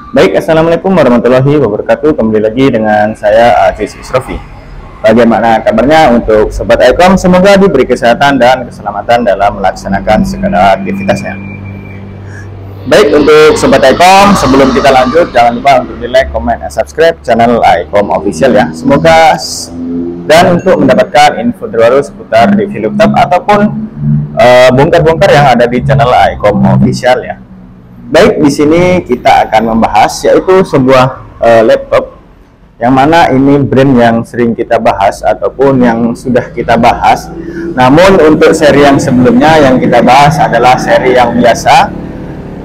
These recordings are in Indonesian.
Baik, Assalamualaikum warahmatullahi wabarakatuh. Kembali lagi dengan saya Aziz Isrofi. Bagaimana kabarnya untuk Sobat Ikom? Semoga diberi kesehatan dan keselamatan dalam melaksanakan segala aktivitasnya. Baik, untuk Sobat Ikom, sebelum kita lanjut, jangan lupa untuk di like, comment, dan subscribe channel Ikom Official ya. Semoga dan untuk mendapatkan info terbaru seputar review laptop ataupun bongkar-bongkar yang ada di channel Ikom Official ya. Baik, di sini kita akan membahas yaitu sebuah laptop yang mana ini brand yang sering kita bahas ataupun yang sudah kita bahas. Namun untuk seri yang sebelumnya yang kita bahas adalah seri yang biasa.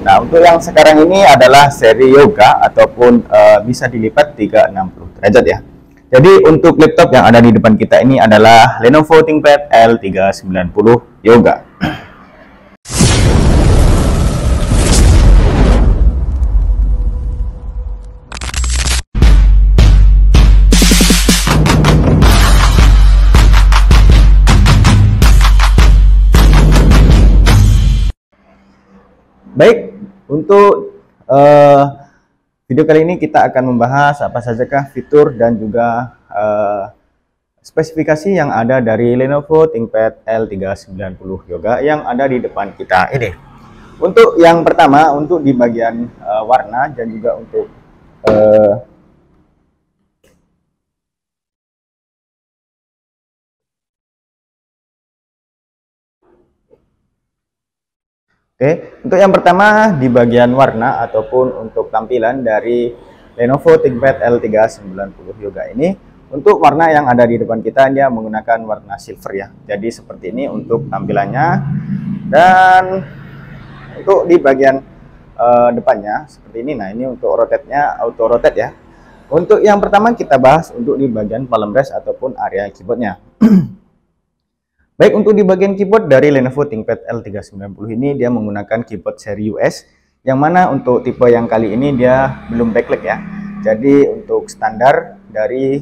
Nah, untuk yang sekarang ini adalah seri Yoga ataupun bisa dilipat 360 derajat ya. Jadi untuk laptop yang ada di depan kita ini adalah Lenovo ThinkPad L390 Yoga. Baik, untuk video kali ini kita akan membahas apa sajakah fitur dan juga spesifikasi yang ada dari Lenovo ThinkPad L390 Yoga yang ada di depan kita ini. Untuk yang pertama, untuk di bagian warna dan juga untuk Oke, untuk yang pertama di bagian warna ataupun untuk tampilan dari Lenovo ThinkPad L390 Yoga ini, untuk warna yang ada di depan kita dia menggunakan warna silver ya. Jadi seperti ini untuk tampilannya, dan untuk di bagian depannya seperti ini. Nah, ini untuk rotate-nya auto rotate ya. Untuk yang pertama kita bahas untuk di bagian palm rest ataupun area keyboardnya. Baik, untuk di bagian keyboard dari Lenovo ThinkPad L390 ini dia menggunakan keyboard seri US, yang mana untuk tipe yang kali ini dia belum backlight ya. Jadi untuk standar dari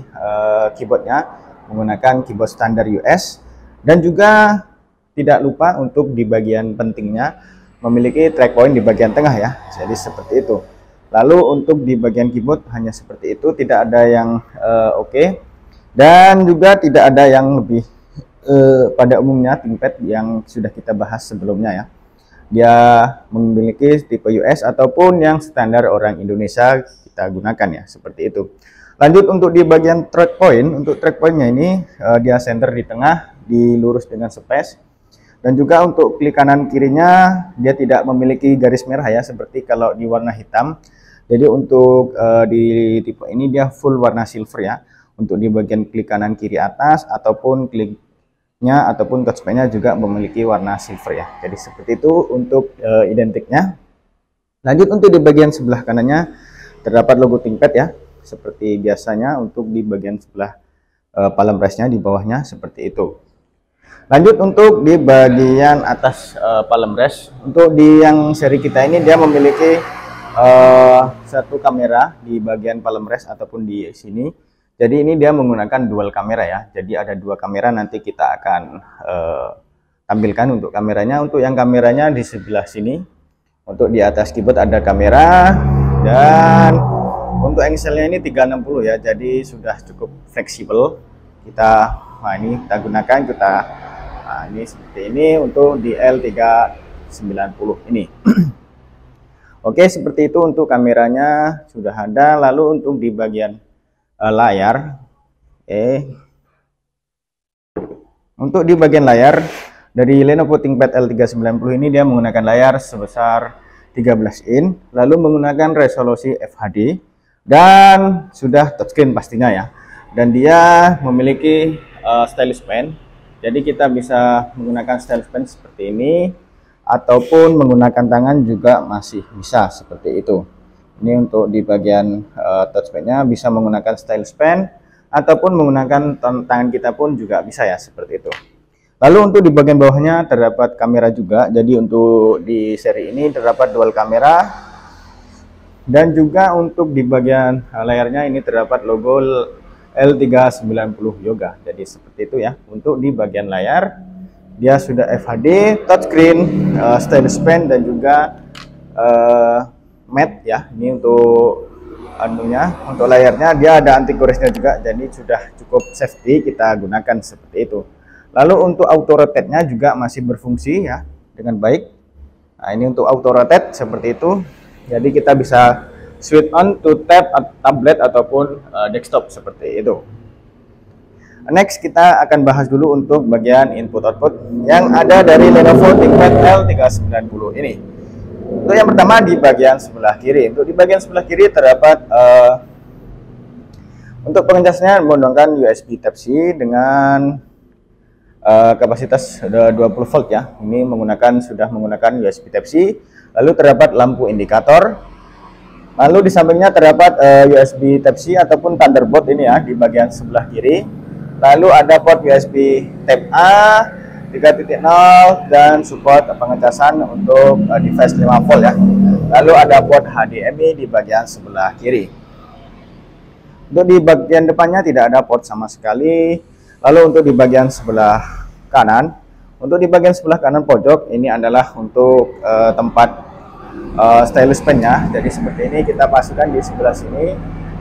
keyboardnya menggunakan keyboard standar US, dan juga tidak lupa untuk di bagian pentingnya memiliki track point di bagian tengah ya. Jadi seperti itu. Lalu untuk di bagian keyboard hanya seperti itu, tidak ada yang oke, dan juga tidak ada yang lebih pada umumnya ThinkPad yang sudah kita bahas sebelumnya ya. Dia memiliki tipe US ataupun yang standar orang Indonesia kita gunakan ya, seperti itu. Lanjut untuk di bagian track point, untuk track pointnya ini dia center di tengah, dilurus dengan space, dan juga untuk klik kanan kirinya dia tidak memiliki garis merah ya, seperti kalau di warna hitam. Jadi untuk di tipe ini dia full warna silver ya. Untuk di bagian klik kanan kiri atas ataupun klik ataupun touchpad-nya juga memiliki warna silver ya. Jadi seperti itu untuk identiknya. Lanjut untuk di bagian sebelah kanannya terdapat logo ThinkPad ya, seperti biasanya. Untuk di bagian sebelah palm rest-nya di bawahnya seperti itu. Lanjut untuk di bagian atas palm rest, untuk di yang seri kita ini dia memiliki satu kamera di bagian palm rest ataupun di sini. Jadi ini dia menggunakan dual kamera ya. Jadi ada dua kamera, nanti kita akan tampilkan untuk kameranya. Untuk yang kameranya di sebelah sini, untuk di atas keyboard ada kamera, dan untuk angle-nya ini 360 ya. Jadi sudah cukup fleksibel. Nah ini kita gunakan, nah ini seperti ini untuk di L390 ini. Oke, seperti itu untuk kameranya sudah ada. Lalu untuk di bagian layar, untuk di bagian layar dari Lenovo ThinkPad L390 ini dia menggunakan layar sebesar 13 in, lalu menggunakan resolusi FHD, dan sudah touchscreen pastinya ya. Dan dia memiliki stylus pen, jadi kita bisa menggunakan stylus pen seperti ini, ataupun menggunakan tangan juga masih bisa seperti itu. Ini untuk di bagian touchpad-nya bisa menggunakan stylus pen ataupun menggunakan tangan kita pun juga bisa ya, seperti itu. Lalu untuk di bagian bawahnya terdapat kamera juga. Jadi untuk di seri ini terdapat dual kamera, dan juga untuk di bagian layarnya ini terdapat logo L390 Yoga. Jadi seperti itu ya. Untuk di bagian layar dia sudah FHD, touchscreen, stylus pen, dan juga matte ya. Ini untuk anunya, untuk layarnya dia ada anti goresnya juga, jadi sudah cukup safety kita gunakan seperti itu. Lalu untuk auto rotate-nya juga masih berfungsi ya dengan baik. Nah, ini untuk auto rotate seperti itu. Jadi kita bisa switch on to tab tablet ataupun desktop seperti itu. Next kita akan bahas dulu untuk bagian input output yang ada dari Lenovo ThinkPad L390 ini. Untuk yang pertama di bagian sebelah kiri. Untuk di bagian sebelah kiri terdapat untuk pengecasnya menggunakan USB Type-C dengan kapasitas 20 volt ya. Ini sudah menggunakan USB Type-C. Lalu terdapat lampu indikator. Lalu di sampingnya terdapat USB Type-C ataupun Thunderbolt ini ya di bagian sebelah kiri. Lalu ada port USB Type A 3.0 dan support pengecasan untuk device 5 volt ya. Lalu ada port HDMI di bagian sebelah kiri. Untuk di bagian depannya tidak ada port sama sekali. Lalu untuk di bagian sebelah kanan, pojok ini adalah untuk tempat stylus pen-nya. Jadi seperti ini kita pasangkan di sebelah sini.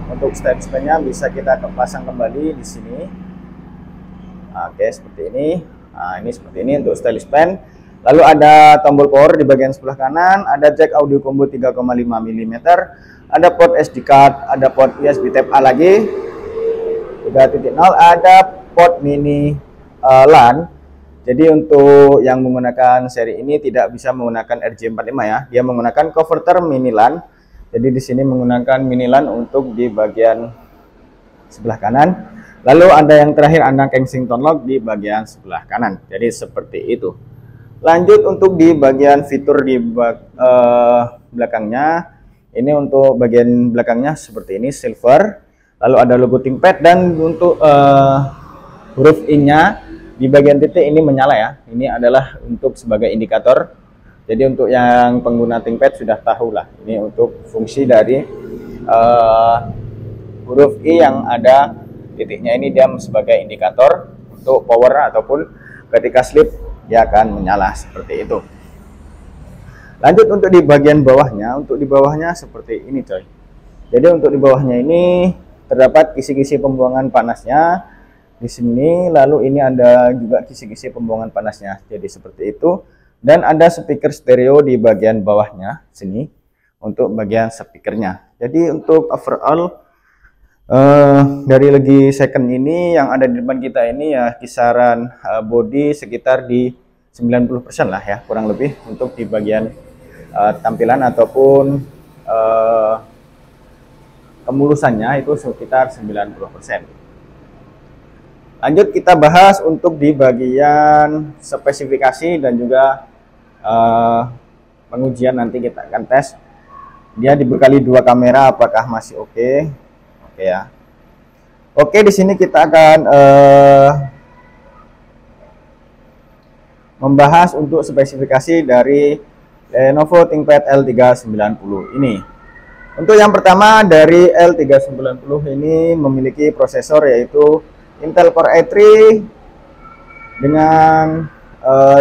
Untuk stylus pen-nya bisa kita pasang kembali di sini. Oke, seperti ini. Nah, ini seperti ini untuk stylus pen. Lalu ada tombol power di bagian sebelah kanan, ada jack audio combo 3,5 mm, ada port SD card, ada port USB Type A lagi 3.0, ada port mini LAN. Jadi untuk yang menggunakan seri ini tidak bisa menggunakan RJ45 ya. Dia menggunakan converter mini LAN. Jadi di sini menggunakan mini LAN untuk di bagian sebelah kanan. Lalu ada yang terakhir, ada Kensington lock di bagian sebelah kanan. Jadi seperti itu. Lanjut untuk di bagian fitur di belakangnya. Ini untuk bagian belakangnya seperti ini, silver. Lalu ada logo ThinkPad dan untuk huruf I-nya di bagian titik ini menyala ya. Ini adalah untuk sebagai indikator. Jadi untuk yang pengguna ThinkPad sudah tahu lah. Ini untuk fungsi dari huruf I yang ada titiknya ini, dia sebagai indikator untuk power ataupun ketika sleep dia akan menyala seperti itu. Lanjut untuk di bagian bawahnya, seperti ini coy. Jadi untuk di bawahnya ini terdapat kisi-kisi pembuangan panasnya di sini, lalu ini ada juga kisi-kisi pembuangan panasnya. Jadi seperti itu, dan ada speaker stereo di bagian bawahnya sini untuk bagian speakernya. Jadi untuk overall dari lagi second ini yang ada di depan kita ini ya kisaran body sekitar di 90% lah ya, kurang lebih untuk di bagian tampilan ataupun kemulusannya itu sekitar 90%. Lanjut kita bahas untuk di bagian spesifikasi dan juga pengujian. Nanti kita akan tes dia dibekali 2 kamera apakah masih oke ya. Oke, di sini kita akan membahas untuk spesifikasi dari Lenovo ThinkPad L390 ini. Untuk yang pertama dari L390 ini memiliki prosesor yaitu Intel Core i3 dengan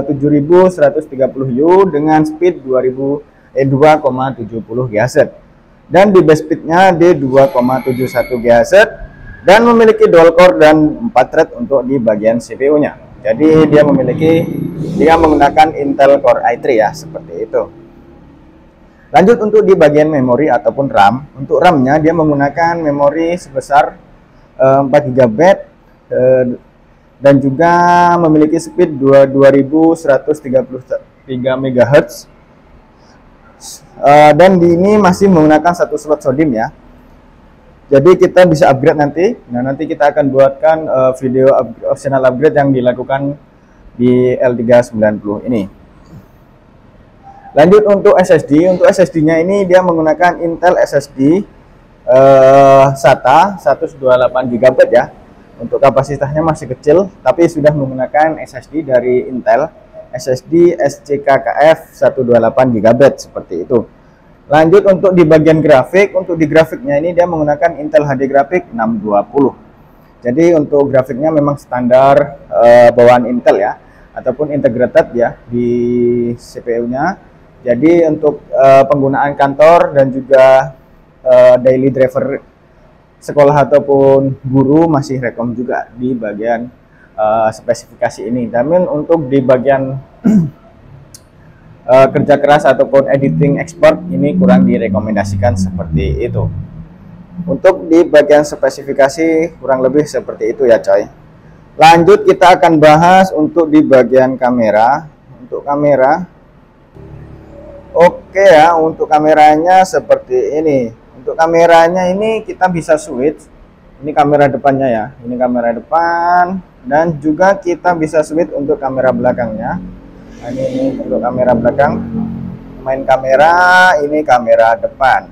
7130U dengan speed 2,70 GHz. Dan di base speednya di 2,71 GHz dan memiliki dual core dan 4 thread untuk di bagian CPU-nya. Jadi dia menggunakan Intel Core i3 ya, seperti itu. Lanjut untuk di bagian memori ataupun RAM. Untuk RAM-nya dia menggunakan memori sebesar 4 GB dan juga memiliki speed 2133 MHz. Dan di ini masih menggunakan 1 slot SODIMM ya. Jadi kita bisa upgrade nanti. Nah, nanti kita akan buatkan video optional upgrade yang dilakukan di L390 ini. Lanjut untuk SSD. Untuk SSD-nya ini dia menggunakan Intel SSD SATA 128 GB ya. Untuk kapasitasnya masih kecil, tapi sudah menggunakan SSD dari Intel. SSD SCKKF 128 GB seperti itu. Lanjut untuk di bagian grafik, untuk di grafiknya ini dia menggunakan Intel HD Graphics 620. Jadi untuk grafiknya memang standar bawaan Intel ya, ataupun integrated ya di CPU-nya. Jadi untuk penggunaan kantor dan juga daily driver sekolah ataupun guru masih rekom juga di bagian spesifikasi ini. Namun untuk di bagian kerja keras ataupun editing export ini kurang direkomendasikan seperti itu. Untuk di bagian spesifikasi kurang lebih seperti itu ya coy. Lanjut kita akan bahas untuk di bagian kamera. Untuk kamera, oke ya, untuk kameranya seperti ini. Untuk kameranya ini kita bisa switch. Ini kamera depannya ya. Ini kamera depan dan juga kita bisa switch untuk kamera belakangnya. Nah, ini untuk kamera belakang. Main kamera, ini kamera depan.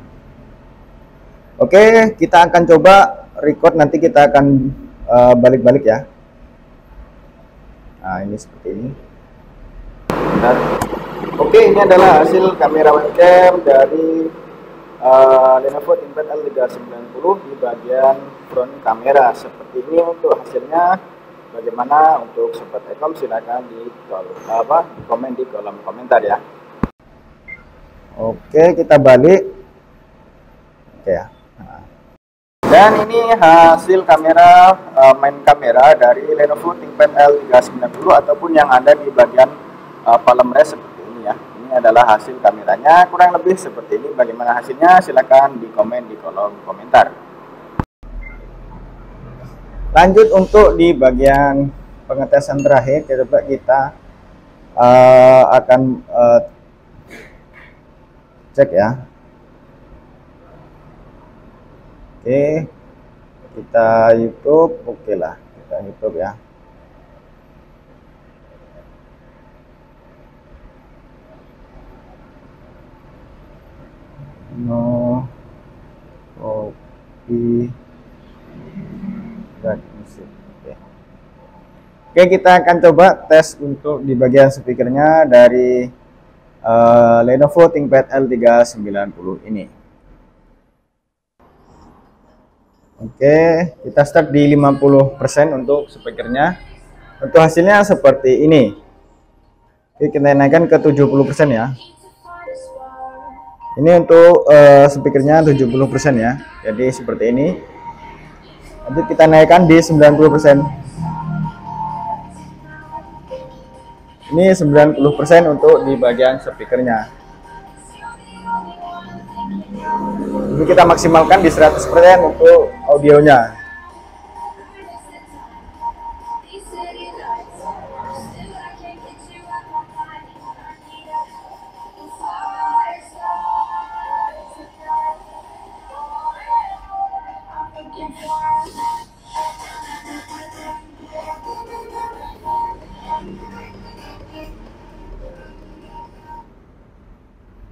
Oke, kita akan coba record, nanti kita akan balik-balik ya. Nah, ini seperti ini. Bentar. Oke, ini adalah hasil kamera webcam dari Lenovo ThinkPad L390 di bagian front kamera. Seperti ini untuk hasilnya. Bagaimana untuk sobat Ekom, silahkan di komen di kolom komentar ya. Oke, kita balik. Oke ya. Dan ini hasil kamera main kamera dari Lenovo ThinkPad L390 ataupun yang ada di bagian palm rest seperti ini ya. Ini adalah hasil kameranya, kurang lebih seperti ini. Bagaimana hasilnya, silakan di komen di kolom komentar. Lanjut untuk di bagian pengetesan terakhir, coba kita akan cek ya. Oke, kita YouTube, oke lah, kita YouTube ya. No copy dan musik. Oke, kita akan coba tes untuk di bagian speakernya dari Lenovo ThinkPad L390 ini. Oke, kita start di 50% untuk speakernya. Untuk hasilnya seperti ini. Oke, kita naikkan ke 70% ya. Ini untuk speakernya 70% ya. Jadi seperti ini. Nanti kita naikkan di 90%. Ini 90% untuk di bagian speakernya. Ini kita maksimalkan di 100% untuk audionya.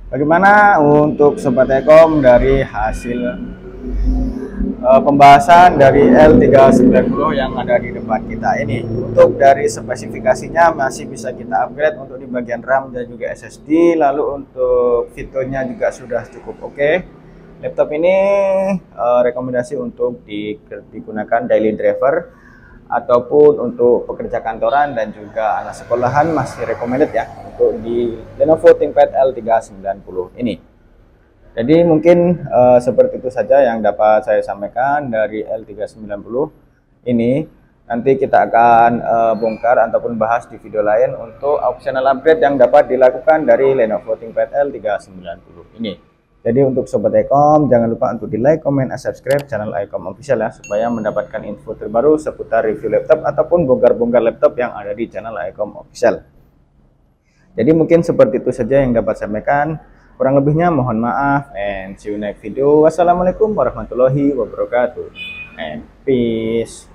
Bagaimana untuk Sobat Ekom dari hasil pembahasan dari L390 yang ada di depan kita ini? Untuk dari spesifikasinya masih bisa kita upgrade untuk di bagian RAM dan juga SSD. Lalu untuk fiturnya juga sudah cukup oke. Laptop ini rekomendasi untuk digunakan daily driver ataupun untuk pekerja kantoran dan juga anak sekolahan masih recommended ya untuk di Lenovo ThinkPad L390 ini. Jadi mungkin seperti itu saja yang dapat saya sampaikan dari L390 ini. Nanti kita akan bongkar ataupun bahas di video lain untuk optional upgrade yang dapat dilakukan dari Lenovo ThinkPad L390 ini. Jadi untuk Sobat Ekom, jangan lupa untuk di like, comment, dan subscribe channel Ekom Official ya, supaya mendapatkan info terbaru seputar review laptop ataupun bongkar-bongkar laptop yang ada di channel Ekom Official. Jadi mungkin seperti itu saja yang dapat saya sampaikan. Kurang lebihnya mohon maaf, and see you next video. Wassalamualaikum warahmatullahi wabarakatuh, and peace.